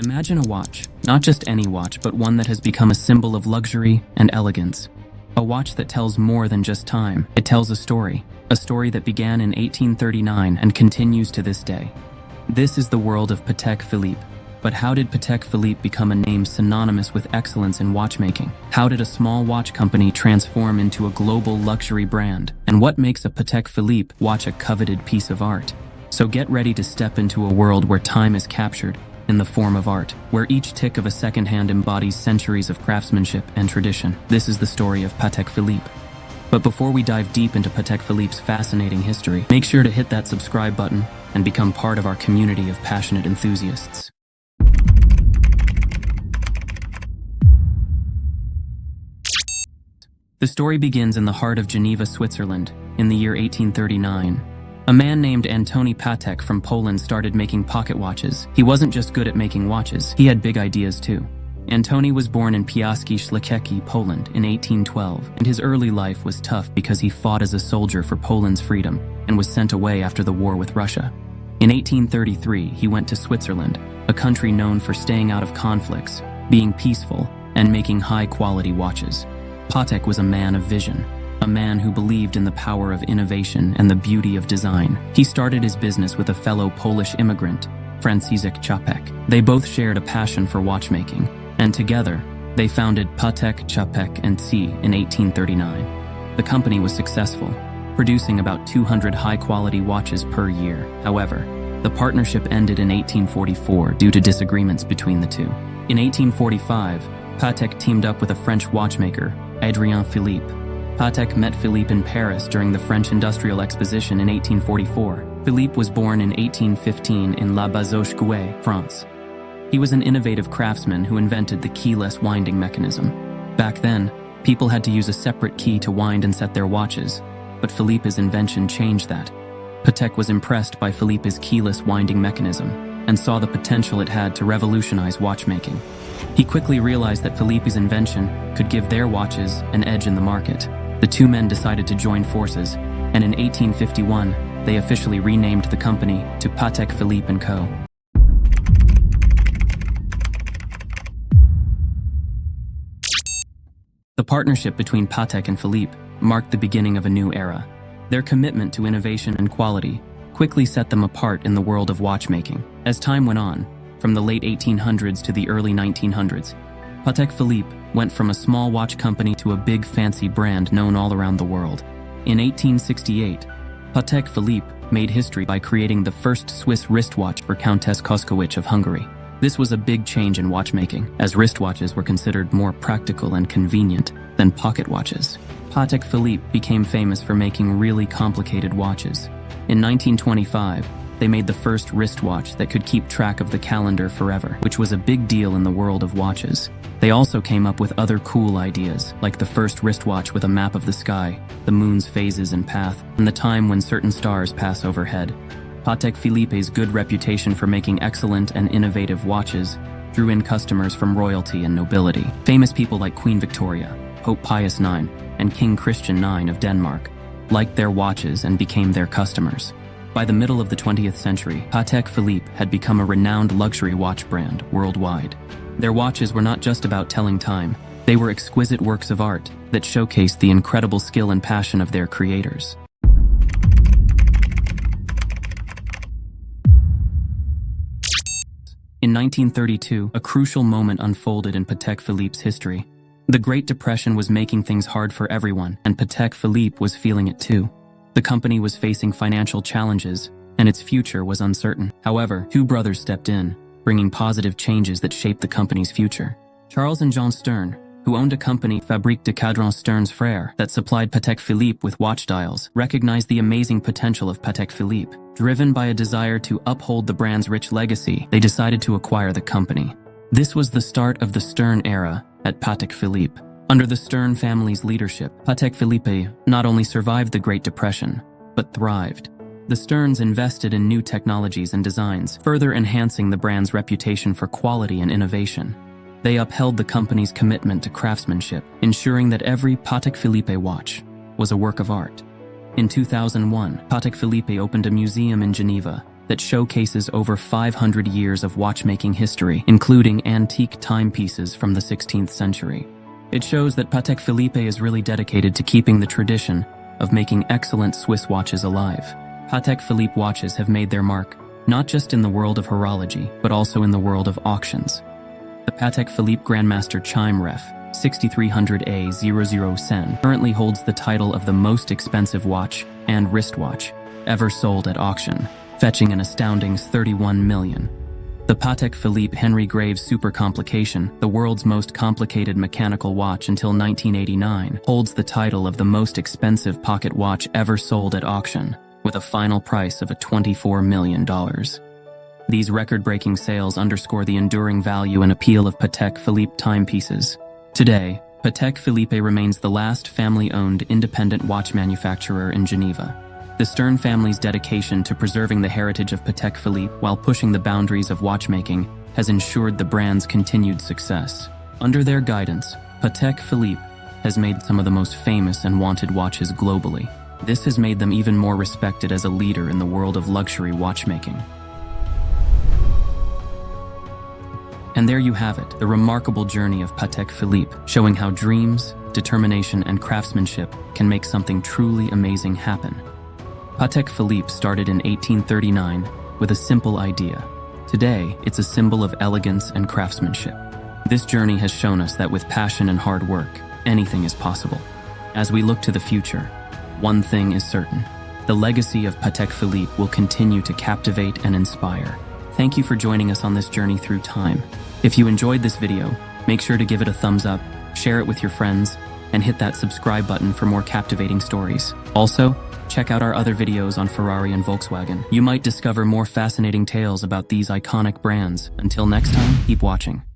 Imagine a watch, not just any watch, but one that has become a symbol of luxury and elegance. A watch that tells more than just time. It tells a story that began in 1839 and continues to this day. This is the world of Patek Philippe. But how did Patek Philippe become a name synonymous with excellence in watchmaking? How did a small watch company transform into a global luxury brand? And what makes a Patek Philippe watch a coveted piece of art? So get ready to step into a world where time is captured in the form of art, where each tick of a second hand embodies centuries of craftsmanship and tradition. This is the story of Patek Philippe. But before we dive deep into Patek Philippe's fascinating history, make sure to hit that subscribe button and become part of our community of passionate enthusiasts. The story begins in the heart of Geneva, Switzerland, in the year 1839. A man named Antoni Patek from Poland started making pocket watches. He wasn't just good at making watches, he had big ideas too. Antoni was born in Piaski Szlachecki, Poland in 1812, and his early life was tough because he fought as a soldier for Poland's freedom and was sent away after the war with Russia. In 1833, he went to Switzerland, a country known for staying out of conflicts, being peaceful, and making high-quality watches. Patek was a man of vision, a man who believed in the power of innovation and the beauty of design. He started his business with a fellow Polish immigrant, Franciszek Czapek. They both shared a passion for watchmaking, and together, they founded Patek Czapek & C. in 1839. The company was successful, producing about 200 high-quality watches per year. However, the partnership ended in 1844 due to disagreements between the two. In 1845, Patek teamed up with a French watchmaker, Adrien Philippe. Patek met Philippe in Paris during the French Industrial Exposition in 1844. Philippe was born in 1815 in La Bazoche-Gouet, France. He was an innovative craftsman who invented the keyless winding mechanism. Back then, people had to use a separate key to wind and set their watches, but Philippe's invention changed that. Patek was impressed by Philippe's keyless winding mechanism and saw the potential it had to revolutionize watchmaking. He quickly realized that Philippe's invention could give their watches an edge in the market. The two men decided to join forces, and in 1851, they officially renamed the company to Patek Philippe & Co. The partnership between Patek and Philippe marked the beginning of a new era. Their commitment to innovation and quality quickly set them apart in the world of watchmaking. As time went on, from the late 1800s to the early 1900s, Patek Philippe went from a small watch company to a big fancy brand known all around the world. In 1868, Patek Philippe made history by creating the first Swiss wristwatch for Countess Koskowicz of Hungary. This was a big change in watchmaking, as wristwatches were considered more practical and convenient than pocket watches. Patek Philippe became famous for making really complicated watches. In 1925, they made the first wristwatch that could keep track of the calendar forever, which was a big deal in the world of watches. They also came up with other cool ideas, like the first wristwatch with a map of the sky, the moon's phases and path, and the time when certain stars pass overhead. Patek Philippe's good reputation for making excellent and innovative watches drew in customers from royalty and nobility. Famous people like Queen Victoria, Pope Pius IX, and King Christian IX of Denmark liked their watches and became their customers. By the middle of the 20th century, Patek Philippe had become a renowned luxury watch brand worldwide. Their watches were not just about telling time, they were exquisite works of art that showcased the incredible skill and passion of their creators. In 1932, a crucial moment unfolded in Patek Philippe's history. The Great Depression was making things hard for everyone, and Patek Philippe was feeling it too. The company was facing financial challenges, and its future was uncertain. However, two brothers stepped in, bringing positive changes that shaped the company's future. Charles and Jean Stern, who owned a company, Fabrique de Cadrans Stern's Frères, that supplied Patek Philippe with watch dials, recognized the amazing potential of Patek Philippe. Driven by a desire to uphold the brand's rich legacy, they decided to acquire the company. This was the start of the Stern era at Patek Philippe. Under the Stern family's leadership, Patek Philippe not only survived the Great Depression, but thrived. The Sterns invested in new technologies and designs, further enhancing the brand's reputation for quality and innovation. They upheld the company's commitment to craftsmanship, ensuring that every Patek Philippe watch was a work of art. In 2001, Patek Philippe opened a museum in Geneva, that showcases over 500 years of watchmaking history, including antique timepieces from the 16th century. It shows that Patek Philippe is really dedicated to keeping the tradition of making excellent Swiss watches alive. Patek Philippe watches have made their mark, not just in the world of horology, but also in the world of auctions. The Patek Philippe Grandmaster Chime Ref 6300A00 Sen currently holds the title of the most expensive watch and wristwatch ever sold at auction, fetching an astounding 31 million. The Patek Philippe Henry Graves Super Complication, the world's most complicated mechanical watch until 1989, holds the title of the most expensive pocket watch ever sold at auction, with a final price of $24 million. These record-breaking sales underscore the enduring value and appeal of Patek Philippe timepieces. Today, Patek Philippe remains the last family-owned independent watch manufacturer in Geneva. The Stern family's dedication to preserving the heritage of Patek Philippe while pushing the boundaries of watchmaking has ensured the brand's continued success. Under their guidance, Patek Philippe has made some of the most famous and wanted watches globally. This has made them even more respected as a leader in the world of luxury watchmaking. And there you have it, the remarkable journey of Patek Philippe, showing how dreams, determination, and craftsmanship can make something truly amazing happen. Patek Philippe started in 1839 with a simple idea. Today, it's a symbol of elegance and craftsmanship. This journey has shown us that with passion and hard work, anything is possible. As we look to the future, one thing is certain. The legacy of Patek Philippe will continue to captivate and inspire. Thank you for joining us on this journey through time. If you enjoyed this video, make sure to give it a thumbs up, share it with your friends, and hit that subscribe button for more captivating stories. Also, check out our other videos on Ferrari and Volkswagen. You might discover more fascinating tales about these iconic brands. Until next time, keep watching.